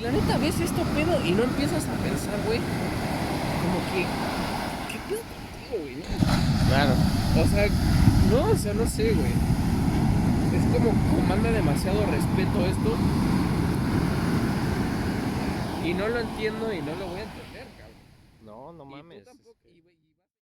la neta ves esto pedo y no empiezas a pensar, güey, como que, ¿qué pedo contigo, güey? Claro. O sea, no sé, güey. Es como manda demasiado respeto esto. Y no lo entiendo y no lo voy a entender, cabrón. No Y tú mames. tampoco.